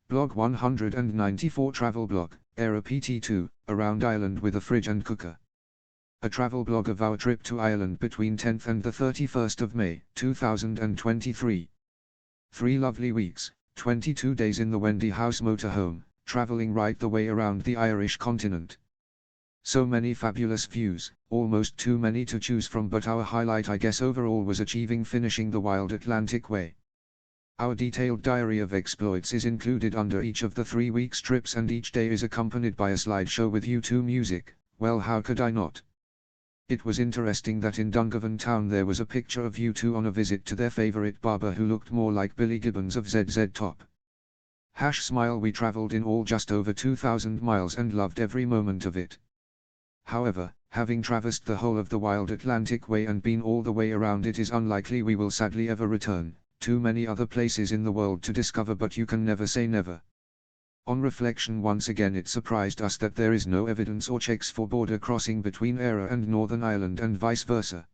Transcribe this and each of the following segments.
Blog 194 Travel Blog, Eire PT2, Around Ireland with a Fridge and Cooker. A travel blog of our trip to Ireland between 10th and the 31st of May, 2023. 3 lovely weeks, 22 days in the Wendy House motorhome, traveling right the way around the Irish continent. So many fabulous views, almost too many to choose from, but our highlight I guess overall was finishing the Wild Atlantic Way. Our detailed diary of exploits is included under each of the 3 weeks trips, and each day is accompanied by a slideshow with U2 music. Well, how could I not? It was interesting that in Dungarvan town there was a picture of U2 on a visit to their favorite barber who looked more like Billy Gibbons of ZZ Top. Smile. We traveled in all just over 2,000 miles and loved every moment of it. However, having traversed the whole of the Wild Atlantic Way and been all the way around, it is unlikely we will sadly ever return. Too many other places in the world to discover, but you can never say never. On reflection, once again it surprised us that there is no evidence or checks for border crossing between Eire and Northern Ireland and vice versa.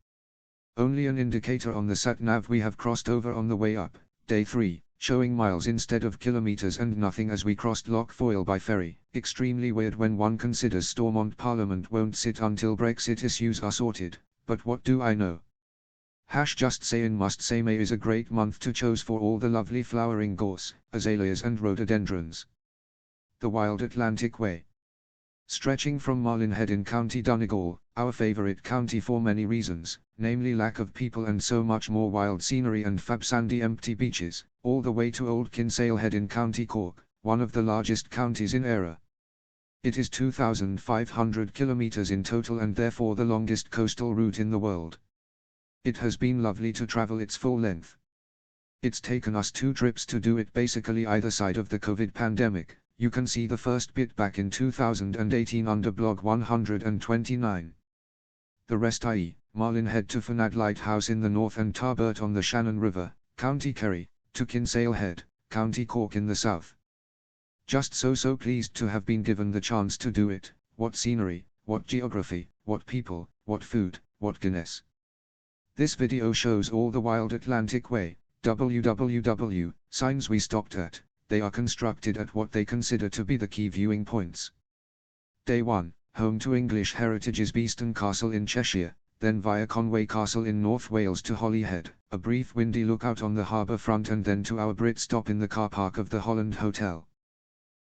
Only an indicator on the sat-nav we have crossed over on the way up, day 3, showing miles instead of kilometers, and nothing as we crossed Lough Foyle by ferry. Extremely weird when one considers Stormont Parliament won't sit until Brexit issues are sorted, but what do I know? Just saying, must say May is a great month to choose for all the lovely flowering gorse, azaleas and rhododendrons. The Wild Atlantic Way. Stretching from Marlin Head in County Donegal, our favourite county for many reasons, namely lack of people and so much more wild scenery and fab sandy empty beaches, all the way to Old Kinsale Head in County Cork, one of the largest counties in Eire. It is 2,500 kilometres in total and therefore the longest coastal route in the world. It has been lovely to travel its full length. It's taken us 2 trips to do it, basically either side of the COVID pandemic. You can see the first bit back in 2018 under blog 129. The rest, i.e., Marlin Head to Fernad Lighthouse in the north and Tarbert on the Shannon River, County Kerry, to Kinsale Head, County Cork in the south. Just so pleased to have been given the chance to do it. What scenery, what geography, what people, what food, what Guinness. This video shows all the Wild Atlantic Way, www, signs we stopped at. They are constructed at what they consider to be the key viewing points. Day 1, home to English Heritage's Beeston Castle in Cheshire, then via Conway Castle in North Wales to Holyhead, a brief windy lookout on the harbour front, and then to our Brit stop in the car park of the Holland Hotel.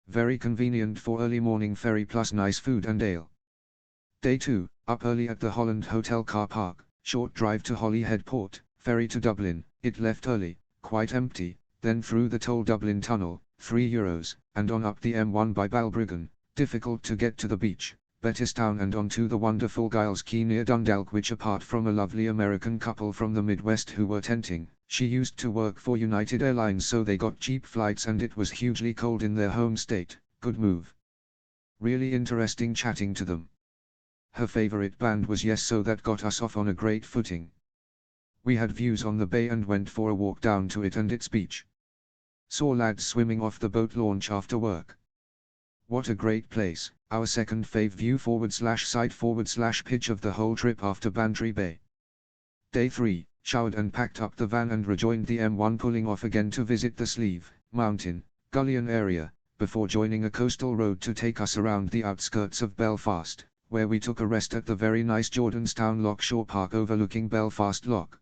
Very convenient for early morning ferry plus nice food and ale. Day 2, up early at the Holland Hotel car park, short drive to Holyhead Port, ferry to Dublin. It left early, quite empty, then through the Toll Dublin Tunnel, €3, and on up the M1 by Balbriggan, difficult to get to the beach, Bettistown, and on to the wonderful Giles Quay near Dundalk, which apart from a lovely American couple from the Midwest who were tenting, she used to work for United Airlines, so they got cheap flights and it was hugely cold in their home state. Good move. Really interesting chatting to them. Her favorite band was Yes, so that got us off on a great footing. We had views on the bay and went for a walk down to it and its beach. Saw lads swimming off the boat launch after work. What a great place, our second fave view /side/ pitch of the whole trip after Bantry Bay. Day 3, showered and packed up the van and rejoined the M1, pulling off again to visit the Slieve, Mountain, Gullion area, before joining a coastal road to take us around the outskirts of Belfast, where we took a rest at the very nice Jordanstown Loch Shore Park overlooking Belfast Loch.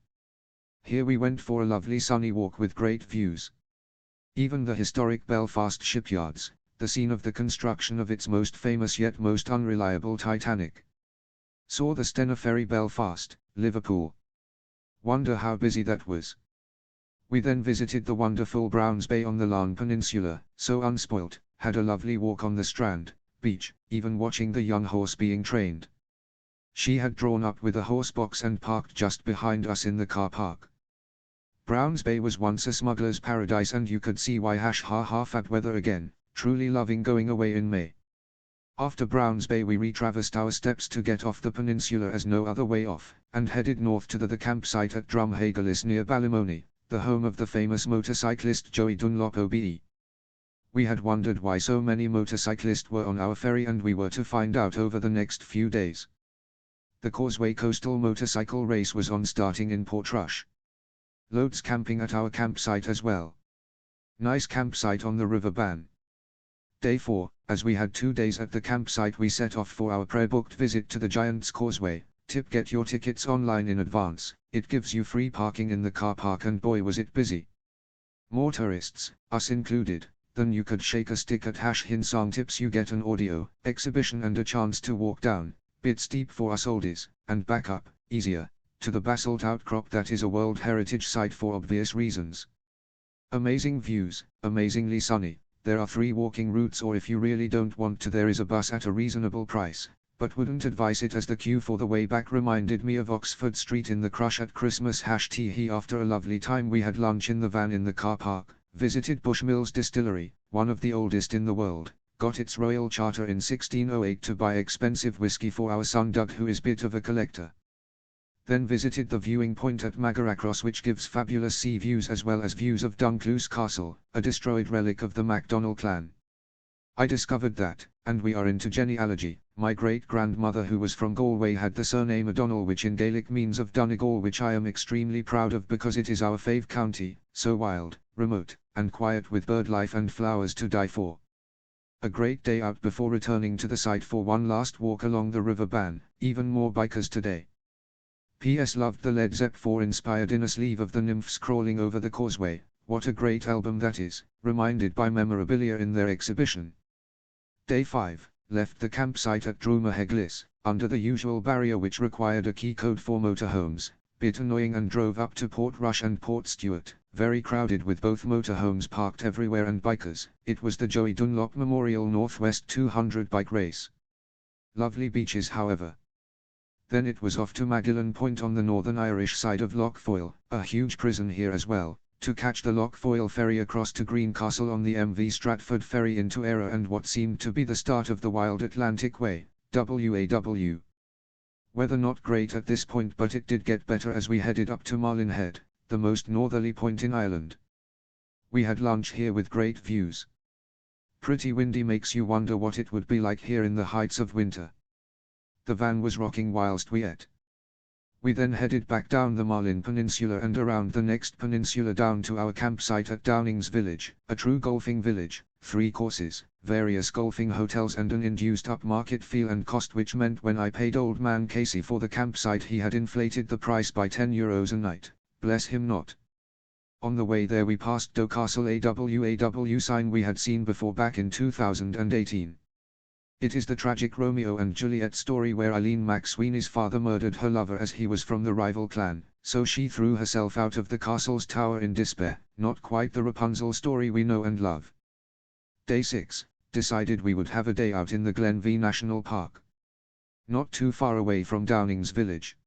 Here we went for a lovely sunny walk with great views. Even the historic Belfast shipyards, the scene of the construction of its most famous yet most unreliable Titanic. Saw the Stena Ferry Belfast, Liverpool. Wonder how busy that was. We then visited the wonderful Browns Bay on the Larne Peninsula, so unspoilt, had a lovely walk on the Strand, beach, even watching the young horse being trained. She had drawn up with a horse box and parked just behind us in the car park. Browns Bay was once a smuggler's paradise, and you could see why. Fab weather again, truly loving going away in May. After Browns Bay we retraversed our steps to get off the peninsula as no other way off, and headed north to the campsite at Drumhagelis near Ballymoney, the home of the famous motorcyclist Joey Dunlop OBE. We had wondered why so many motorcyclists were on our ferry, and we were to find out over the next few days. The Causeway Coastal Motorcycle Race was on, starting in Portrush. Loads camping at our campsite as well. Nice campsite on the River Bann. Day 4, as we had 2 days at the campsite, we set off for our pre-booked visit to the Giant's Causeway. Tip: get your tickets online in advance, it gives you free parking in the car park, and boy was it busy. More tourists, us included, than you could shake a stick at #Hinsong Tips. You get an audio exhibition and a chance to walk down, bit steep for us oldies, and back up, easier, to the basalt outcrop that is a World Heritage Site for obvious reasons. Amazing views, amazingly sunny. There are 3 walking routes, or if you really don't want to, there is a bus at a reasonable price, but wouldn't advise it, as the queue for the way back reminded me of Oxford Street in The Crush at Christmas. #Tee. After a lovely time, we had lunch in the van in the car park, visited Bushmills Distillery, one of the oldest in the world, got its royal charter in 1608 to buy expensive whiskey for our son Doug, who is bit of a collector. Then visited the viewing point at Magaracross, which gives fabulous sea views as well as views of Duncluse Castle, a destroyed relic of the MacDonald clan. I discovered that, and we are into genealogy, my great-grandmother, who was from Galway, had the surname O'Donnell, which in Gaelic means of Donegal, which I am extremely proud of because it is our fave county, so wild, remote, and quiet, with bird life and flowers to die for. A great day out before returning to the site for one last walk along the River Bann, even more bikers today. P.S. Loved the Led Zepp 4 inspired inner sleeve of the nymphs crawling over the causeway. What a great album that is, reminded by memorabilia in their exhibition. Day 5, left the campsite at Drumaheglis, under the usual barrier which required a key code for motorhomes, bit annoying, and drove up to Portrush and Port Stewart, very crowded with both motorhomes parked everywhere and bikers. It was the Joey Dunlop Memorial Northwest 200 bike race. Lovely beaches, however. Then it was off to Magillan Point on the northern Irish side of Lough Foyle, a huge prison here as well, to catch the Lough Foyle ferry across to Greencastle on the MV Stratford ferry into Eire, and what seemed to be the start of the Wild Atlantic Way, WAW. Weather not great at this point, but it did get better as we headed up to Marlin Head, the most northerly point in Ireland. We had lunch here with great views. Pretty windy, makes you wonder what it would be like here in the heights of winter. The van was rocking whilst we ate. We then headed back down the Marlin Peninsula and around the next peninsula down to our campsite at Downings Village, a true golfing village, 3 courses, various golfing hotels, and an induced upmarket feel and cost, which meant when I paid old man Casey for the campsite, he had inflated the price by €10 a night, bless him not. On the way there we passed Doe Castle, a WAW sign we had seen before back in 2018. It is the tragic Romeo and Juliet story where Eileen McSweeney's father murdered her lover as he was from the rival clan, so she threw herself out of the castle's tower in despair. Not quite the Rapunzel story we know and love. Day 6, decided we would have a day out in the Glenvee National Park. Not too far away from Downings Village.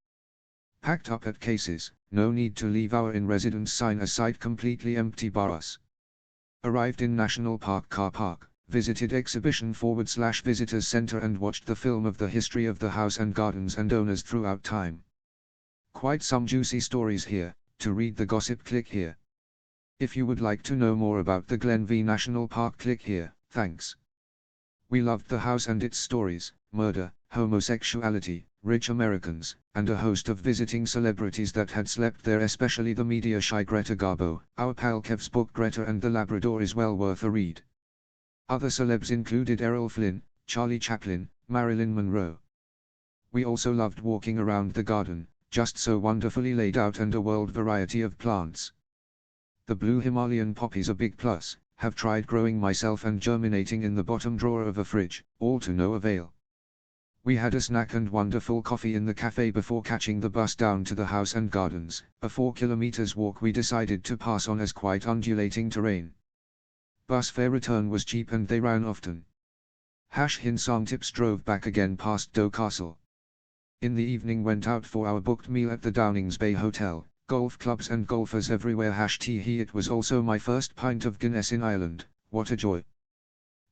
Packed up at Cases, no need to leave our in-residence sign aside, completely empty bar us. Arrived in National Park car park. Visited exhibition/visitors center and watched the film of the history of the house and gardens and owners throughout time. Quite some juicy stories here. To read the gossip, click here. If you would like to know more about the Glenvee National Park, click here. Thanks. We loved the house and its stories, murder, homosexuality, rich Americans, and a host of visiting celebrities that had slept there, especially the media-shy Greta Garbo. Our pal Kev's book Greta and the Labrador is well worth a read. Other celebs included Errol Flynn, Charlie Chaplin, Marilyn Monroe. We also loved walking around the garden, just so wonderfully laid out, and a world variety of plants. The blue Himalayan poppies a big plus, have tried growing myself and germinating in the bottom drawer of a fridge, all to no avail. We had a snack and wonderful coffee in the cafe before catching the bus down to the house and gardens, a 4 kilometers walk we decided to pass on as quite undulating terrain. Bus fare return was cheap and they ran often. #Hinsong Tips drove back again past Doe Castle. In the evening went out for our booked meal at the Downings Bay Hotel, golf clubs and golfers everywhere. #Tee. It was also my first pint of Guinness in Ireland, what a joy.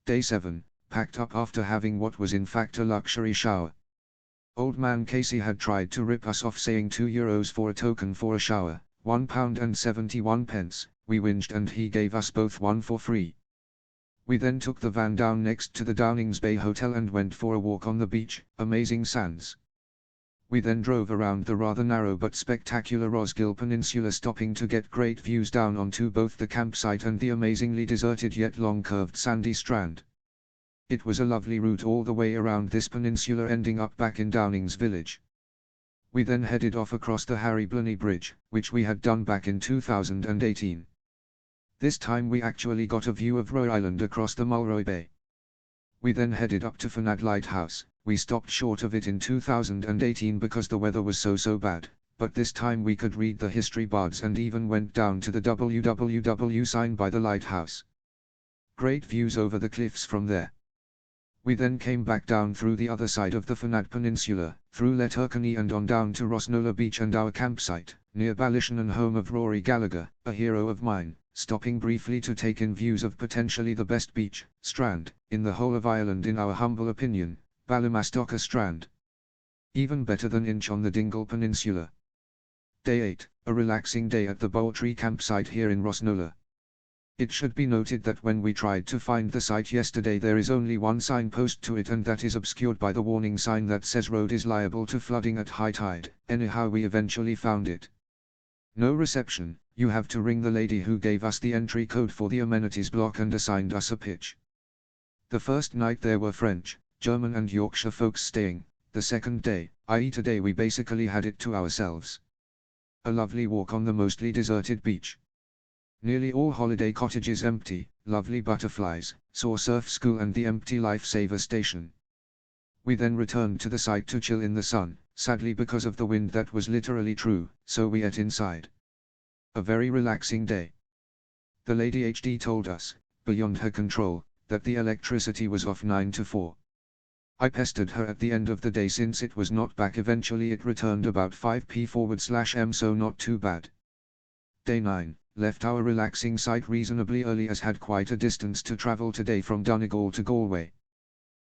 Day 7, packed up after having what was in fact a luxury shower. Old man Casey had tried to rip us off, saying €2 for a token for a shower, £1.71. We whinged and he gave us both one for free. We then took the van down next to the Downings Bay Hotel and went for a walk on the beach, amazing sands. We then drove around the rather narrow but spectacular Rossgill Peninsula, stopping to get great views down onto both the campsite and the amazingly deserted yet long curved sandy strand. It was a lovely route all the way around this peninsula, ending up back in Downings Village. We then headed off across the Harry Blenny Bridge, which we had done back in 2018. This time we actually got a view of Roe Island across the Mulroy Bay. We then headed up to Fernad Lighthouse. We stopped short of it in 2018 because the weather was so bad, but this time we could read the history boards and even went down to the www sign by the lighthouse. Great views over the cliffs from there. We then came back down through the other side of the Fernad Peninsula, through Letterkenny and on down to Rosnola Beach and our campsite, near Ballyshannon, home of Rory Gallagher, a hero of mine, stopping briefly to take in views of potentially the best beach, strand, in the whole of Ireland in our humble opinion, Ballymastocker Strand. Even better than Inch on the Dingle Peninsula. Day 8, a relaxing day at the Bowtree campsite here in Rosnola. It should be noted that when we tried to find the site yesterday there is only one signpost to it, and that is obscured by the warning sign that says road is liable to flooding at high tide. Anyhow, we eventually found it. No reception. You have to ring the lady who gave us the entry code for the amenities block and assigned us a pitch. The first night there were French, German and Yorkshire folks staying. The second day, i.e. today, we basically had it to ourselves. A lovely walk on the mostly deserted beach. Nearly all holiday cottages empty, lovely butterflies, saw surf school and the empty lifesaver station. We then returned to the site to chill in the sun, sadly because of the wind that was literally true, so we ate inside. A very relaxing day. The Lady HD told us, beyond her control, that the electricity was off 9 to 4. I pestered her at the end of the day since it was not back. Eventually it returned about 5p/m, so not too bad. Day 9. Left our relaxing site reasonably early as had quite a distance to travel today from Donegal to Galway.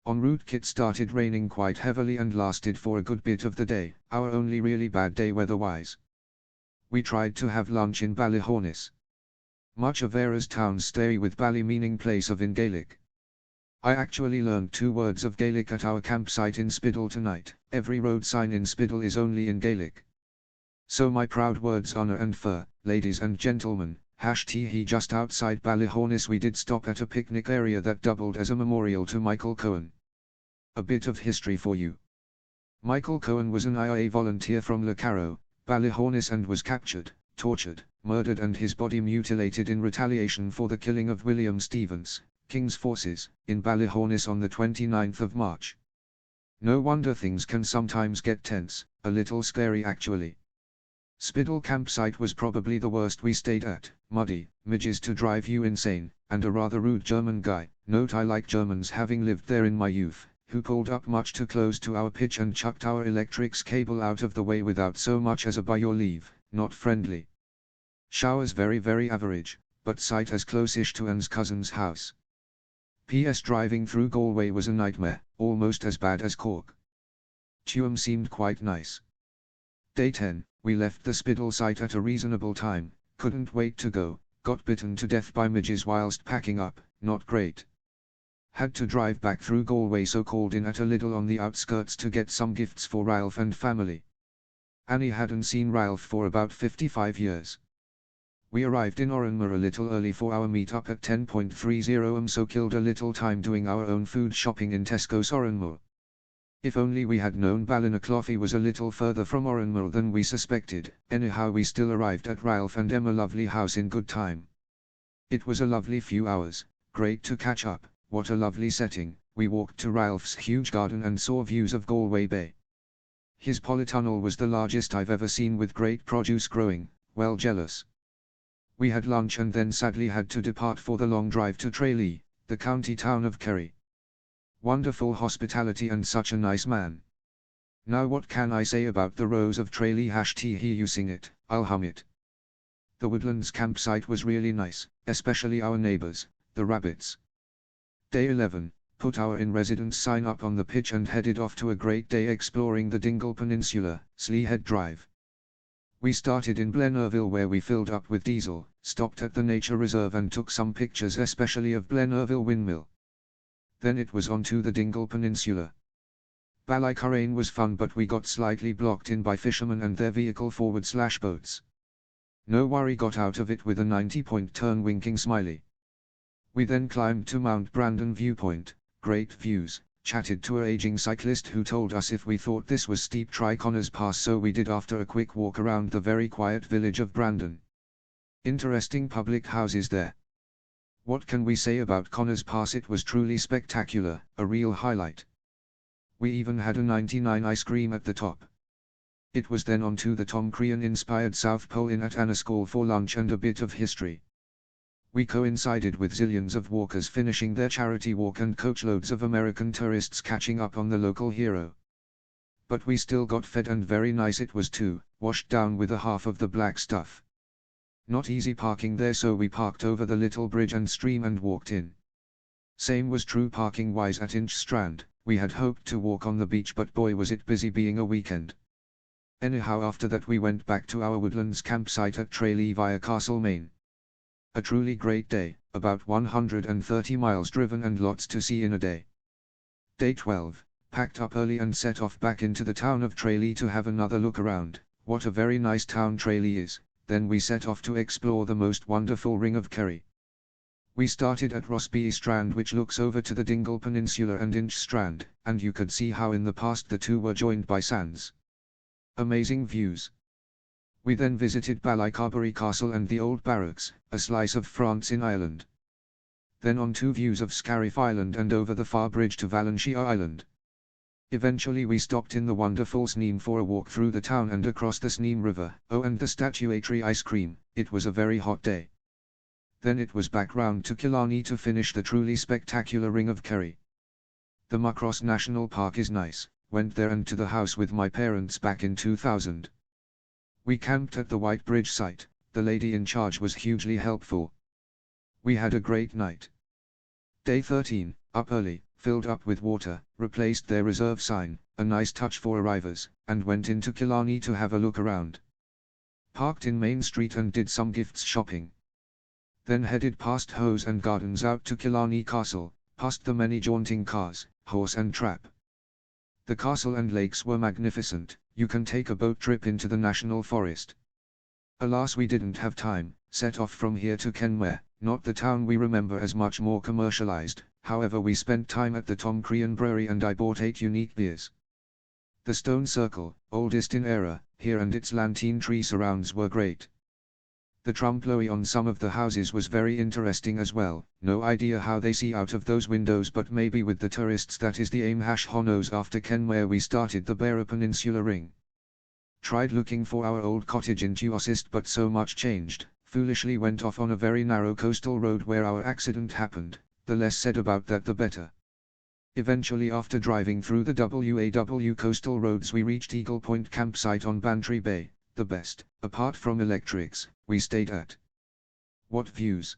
En route it started raining quite heavily and lasted for a good bit of the day, our only really bad day weather-wise. We tried to have lunch in Ballyhornis. Much of Eire's town stay with Bally meaning place of in Gaelic. I actually learned 2 words of Gaelic at our campsite in Spiddal tonight. Every road sign in Spiddal is only in Gaelic. So my proud words honour and fur, ladies and gentlemen, #he just outside Ballyhornis we did stop at a picnic area that doubled as a memorial to Michael Cohen. A bit of history for you. Michael Cohen was an IRA volunteer from Le Carreau, Ballyhornis, and was captured, tortured, murdered and his body mutilated in retaliation for the killing of William Stevens, King's forces, in Ballyhornis on the 29th of March. No wonder things can sometimes get tense, a little scary actually. Spiddal campsite was probably the worst we stayed at, muddy, midges to drive you insane, and a rather rude German guy, note I like Germans having lived there in my youth, who pulled up much too close to our pitch and chucked our electrics cable out of the way without so much as a by your leave, not friendly. Showers very average, but site as close-ish to Anne's cousin's house. PS driving through Galway was a nightmare, almost as bad as Cork. Tuam seemed quite nice. Day 10. We left the Spiddal site at a reasonable time, couldn't wait to go, got bitten to death by midges whilst packing up, not great. Had to drive back through Galway, so called in at a Lidl on the outskirts to get some gifts for Ralph and family. Annie hadn't seen Ralph for about 55 years. We arrived in Oranmore a little early for our meet-up at 10:30 am, so killed a little time doing our own food shopping in Tesco's Oranmore. If only we had known Ballinacloughy was a little further from Oranmore than we suspected. Anyhow, we still arrived at Ralph and Emma lovely house in good time. It was a lovely few hours, great to catch up, what a lovely setting. We walked to Ralph's huge garden and saw views of Galway Bay. His polytunnel was the largest I've ever seen, with great produce growing, well jealous. We had lunch and then sadly had to depart for the long drive to Tralee, the county town of Kerry. Wonderful hospitality and such a nice man. Now what can I say about the Rose of Tralee? #he you sing it, I'll hum it. The Woodlands campsite was really nice, especially our neighbors, the rabbits. Day 11, put our in-residence sign up on the pitch and headed off to a great day exploring the Dingle Peninsula, Sleehead Drive. We started in Blennerville where we filled up with diesel, stopped at the nature reserve and took some pictures, especially of Blennerville Windmill. Then it was on to the Dingle Peninsula. Ballycurrane was fun, but we got slightly blocked in by fishermen and their vehicle/boats. No worry, got out of it with a 90-point turn winking smiley. We then climbed to Mount Brandon Viewpoint, great views, chatted to a aging cyclist who told us if we thought this was steep try Connors Pass, so we did after a quick walk around the very quiet village of Brandon. Interesting public houses there. What can we say about Connors Pass? It was truly spectacular, a real highlight. We even had a 99 ice cream at the top. It was then on to the Tom Crean-inspired South Pole Inn at Annaskall for lunch and a bit of history. We coincided with zillions of walkers finishing their charity walk and coachloads of American tourists catching up on the local hero. But we still got fed, and very nice it was too, washed down with a half of the black stuff. Not easy parking there, so we parked over the little bridge and stream and walked in. Same was true parking wise at Inch Strand. We had hoped to walk on the beach, but boy was it busy being a weekend. Anyhow, after that we went back to our woodlands campsite at Tralee via Castlemaine. A truly great day, about 130 miles driven and lots to see in a day. Day 12, packed up early and set off back into the town of Tralee to have another look around. What a very nice town Tralee is. Then we set off to explore the most wonderful Ring of Kerry. We started at Rossby Strand, which looks over to the Dingle Peninsula and Inch Strand, and you could see how in the past the two were joined by sands. Amazing views. We then visited Ballycarberry Castle and the Old Barracks, a slice of France in Ireland. Then on to views of Scariff Island and over the far bridge to Valentia Island. Eventually we stopped in the wonderful Sneem for a walk through the town and across the Sneem River. Oh, and the statuatory ice cream. It was a very hot day. Then it was back round to Killarney to finish the truly spectacular Ring of Kerry. The Muckross National Park is nice. Went there and to the house with my parents back in 2000. We camped at the White Bridge site. The lady in charge was hugely helpful. We had a great night. Day 13, up early, filled up with water, replaced their reserve sign, a nice touch for arrivers, and went into Killarney to have a look around. Parked in Main Street and did some gifts shopping. Then headed past Hose and Gardens out to Killarney Castle, past the many jaunting cars, horse and trap. The castle and lakes were magnificent. You can take a boat trip into the National Forest. Alas, we didn't have time. Set off from here to Kenmare, not the town we remember as much more commercialized. However, we spent time at the Tom Crean Brewery and I bought 8 unique beers. The Stone Circle, oldest in Eire, here and its lantern tree surrounds were great. The trompe-l'oeil on some of the houses was very interesting as well. No idea how they see out of those windows, but maybe with the tourists that is the aim. Who knows. After Kenmare we started the Beara Peninsula Ring. Tried looking for our old cottage in Tuosist, but so much changed. Foolishly went off on a very narrow coastal road where our accident happened. The less said about that the better. Eventually, after driving through the WAW coastal roads, we reached Eagle Point campsite on Bantry Bay. The best, apart from electrics, we stayed at. What views!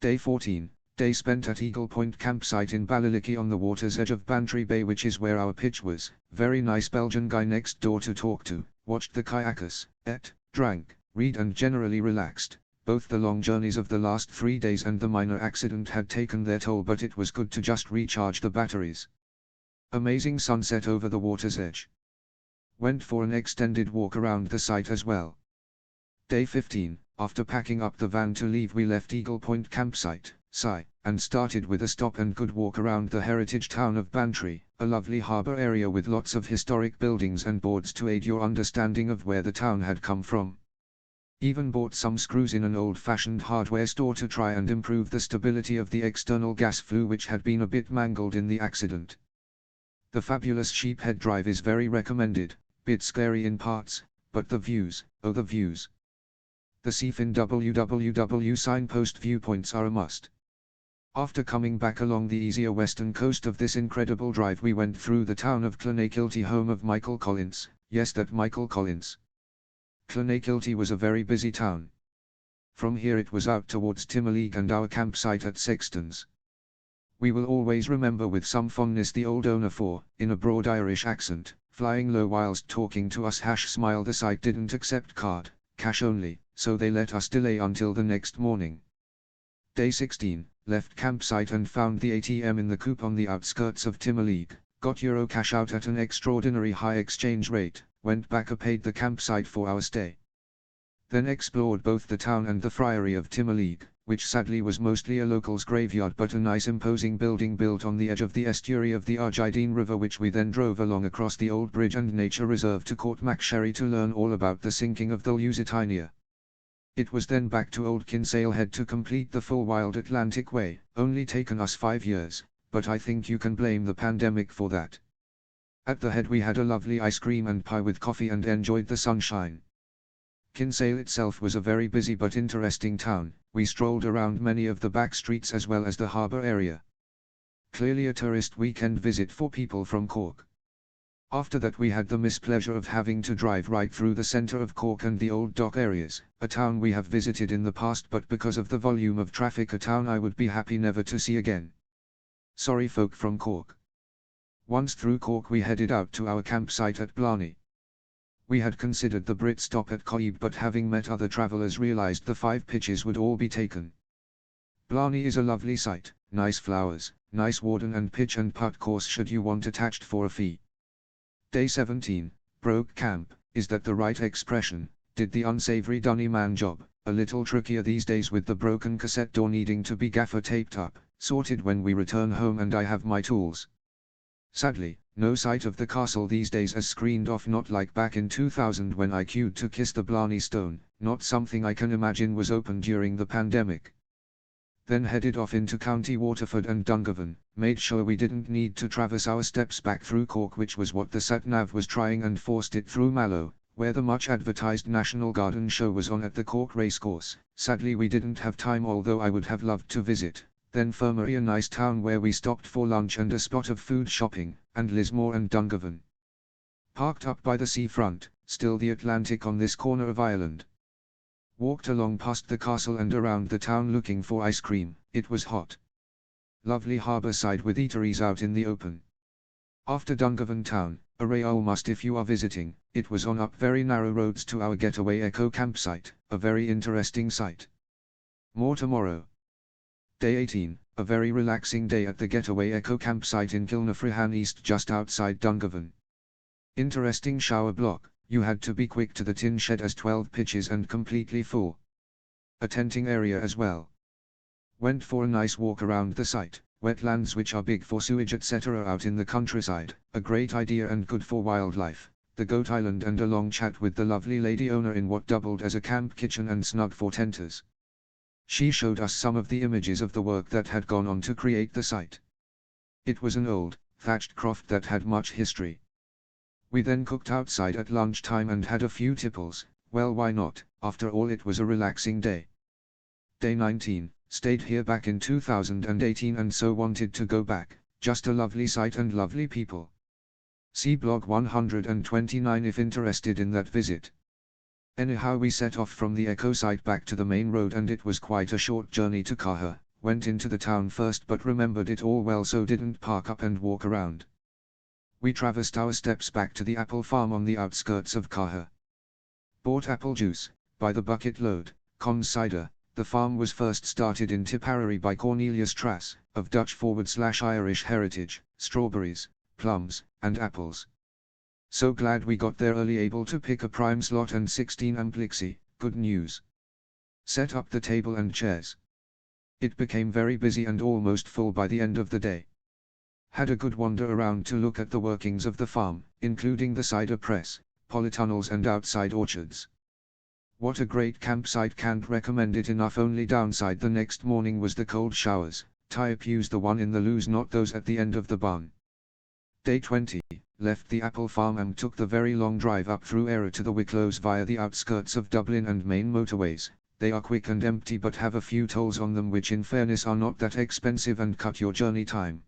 Day 14, day spent at Eagle Point campsite in Ballylickey on the water's edge of Bantry Bay, which is where our pitch was. Very nice Belgian guy next door to talk to. Watched the kayakers, ate, drank, read and generally relaxed. Both the long journeys of the last 3 days and the minor accident had taken their toll, but it was good to just recharge the batteries. Amazing sunset over the water's edge. Went for an extended walk around the site as well. Day 15, after packing up the van to leave, we left Eagle Point campsite, and started with a stop and good walk around the heritage town of Bantry, a lovely harbour area with lots of historic buildings and boards to aid your understanding of where the town had come from. Even bought some screws in an old-fashioned hardware store to try and improve the stability of the external gas flue, which had been a bit mangled in the accident. The fabulous Sheephead Drive is very recommended. Bit scary in parts, but the views, oh the views. The Seafin www signpost viewpoints are a must. After coming back along the easier western coast of this incredible drive, we went through the town of Clonakilty, home of Michael Collins. Yes, that Michael Collins. Clonakilty was a very busy town. From here it was out towards Timoleague and our campsite at Sexton's. We will always remember with some fondness the old owner for, in a broad Irish accent, flying low whilst talking to us. Smile. The site didn't accept card, cash only, so they let us delay until the next morning. Day 16, left campsite and found the ATM in the coop on the outskirts of Timoleague, got Euro cash out at an extraordinary high exchange rate, went back and paid the campsite for our stay. Then explored both the town and the friary of Timoleague, which sadly was mostly a local's graveyard but a nice imposing building built on the edge of the estuary of the Argidine River, which we then drove along across the old bridge and nature reserve to Court MacSherry to learn all about the sinking of the Lusitania. It was then back to Old Kinsale Head to complete the full Wild Atlantic Way, only taken us 5 years, but I think you can blame the pandemic for that. At the head we had a lovely ice cream and pie with coffee and enjoyed the sunshine. Kinsale itself was a very busy but interesting town. We strolled around many of the back streets as well as the harbour area. Clearly a tourist weekend visit for people from Cork. After that we had the mispleasure of having to drive right through the centre of Cork and the old dock areas, a town we have visited in the past but because of the volume of traffic a town I would be happy never to see again. Sorry folk from Cork. Once through Cork we headed out to our campsite at Blarney. We had considered the Brit stop at KeefH but having met other travellers realised the 5 pitches would all be taken. Blarney is a lovely site, nice flowers, nice warden and pitch and putt course should you want attached for a fee. Day 17, broke camp, is that the right expression? Did the unsavoury dunny man job, a little trickier these days with the broken cassette door needing to be gaffer taped up, sorted when we return home and I have my tools. Sadly, no sight of the castle these days as screened off, not like back in 2000 when I queued to kiss the Blarney Stone, not something I can imagine was open during the pandemic. Then headed off into County Waterford and Dungarvan, made sure we didn't need to traverse our steps back through Cork, which was what the sat-nav was trying, and forced it through Mallow, where the much advertised National Garden Show was on at the Cork racecourse. Sadly we didn't have time, although I would have loved to visit. Then Fermory, a nice town where we stopped for lunch and a spot of food shopping, and Lismore and Dungarvan. Parked up by the seafront, still the Atlantic on this corner of Ireland. Walked along past the castle and around the town looking for ice cream. It was hot. Lovely harbour side with eateries out in the open. After Dungarvan town, a rail must if you are visiting. It was on up very narrow roads to our getaway eco campsite, a very interesting site. More tomorrow. Day 18, a very relaxing day at the getaway eco campsite in Kilnafrihan East just outside Dungarvan. Interesting shower block. You had to be quick to the tin shed as 12 pitches and completely full. A tenting area as well. Went for a nice walk around the site, wetlands which are big for sewage etc. out in the countryside, a great idea and good for wildlife, the goat island and a long chat with the lovely lady owner in what doubled as a camp kitchen and snug for tenters. She showed us some of the images of the work that had gone on to create the site. It was an old, thatched croft that had much history. We then cooked outside at lunchtime and had a few tipples. Well, why not? After all it was a relaxing day. Day 19, stayed here back in 2018 and so wanted to go back. Just a lovely site and lovely people. See blog 129 if interested in that visit. Anyhow we set off from the eco site back to the main road and it was quite a short journey to KeefH. Went into the town first but remembered it all well so didn't park up and walk around. We traversed our steps back to the apple farm on the outskirts of KeefH. Bought apple juice, by the bucket load, cider. The farm was first started in Tipperary by Cornelius Trass, of Dutch / Irish heritage, strawberries, plums, and apples. So glad we got there early, able to pick a prime slot and 16 amplixi, good news. Set up the table and chairs. It became very busy and almost full by the end of the day. Had a good wander around to look at the workings of the farm, including the cider press, polytunnels and outside orchards. What a great campsite, can't recommend it enough. Only downside the next morning was the cold showers. Type use the one in the loos, not those at the end of the barn. Day 20, left the apple farm and took the very long drive up through Eire to the Wicklows via the outskirts of Dublin and main motorways. They are quick and empty but have a few tolls on them which in fairness are not that expensive and cut your journey time.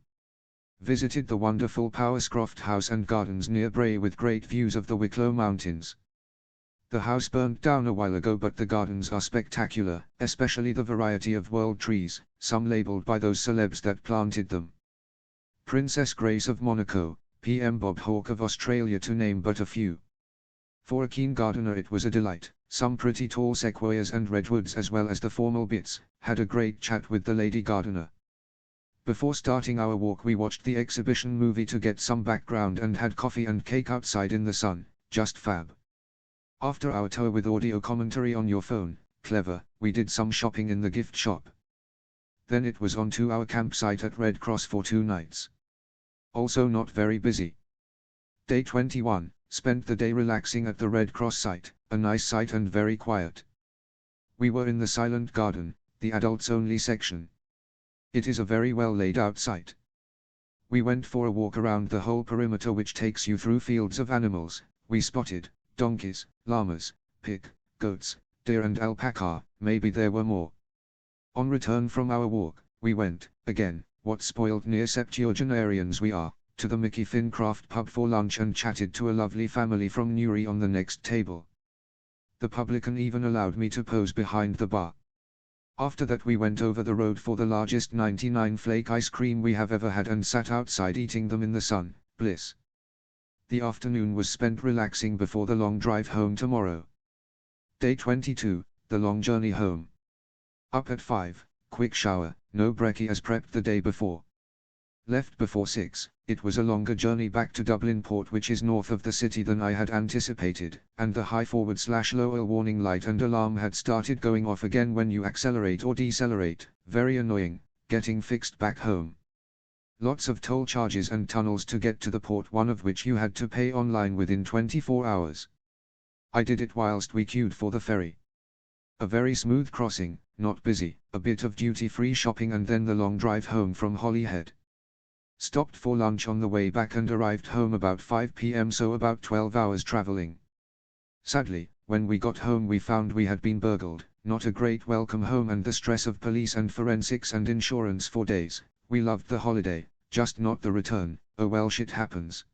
Visited the wonderful Powerscroft House and Gardens near Bray with great views of the Wicklow Mountains. The house burnt down a while ago but the gardens are spectacular, especially the variety of world trees, some labelled by those celebs that planted them. Princess Grace of Monaco, PM Bob Hawke of Australia to name but a few. For a keen gardener it was a delight, some pretty tall sequoias and redwoods as well as the formal bits. Had a great chat with the lady gardener. Before starting our walk we watched the exhibition movie to get some background and had coffee and cake outside in the sun, just fab. After our tour with audio commentary on your phone, clever, we did some shopping in the gift shop. Then it was on to our campsite at Red Cross for 2 nights. Also not very busy. Day 21, spent the day relaxing at the Red Cross site, a nice site and very quiet. We were in the Silent Garden, the adults-only section. It is a very well laid out site. We went for a walk around the whole perimeter, which takes you through fields of animals. We spotted donkeys, llamas, pig, goats, deer and alpaca, maybe there were more. On return from our walk, we went, again, what spoiled near septuagenarians we are, to the Mickey Finn Craft pub for lunch and chatted to a lovely family from Newry on the next table. The publican even allowed me to pose behind the bar. After that we went over the road for the largest 99 flake ice cream we have ever had and sat outside eating them in the sun, bliss. The afternoon was spent relaxing before the long drive home tomorrow. Day 22, the long journey home. Up at 5, quick shower, no brekkie as prepped the day before. Left before 6, it was a longer journey back to Dublin Port, which is north of the city than I had anticipated, and the high forward/low oil warning light and alarm had started going off again when you accelerate or decelerate, very annoying, getting fixed back home. Lots of toll charges and tunnels to get to the port, one of which you had to pay online within 24 hours. I did it whilst we queued for the ferry. A very smooth crossing, not busy, a bit of duty-free shopping and then the long drive home from Holyhead. Stopped for lunch on the way back and arrived home about 5 p.m, so about 12 hours traveling. Sadly, when we got home we found we had been burgled, not a great welcome home and the stress of police and forensics and insurance for days. We loved the holiday, just not the return. Oh well, shit happens.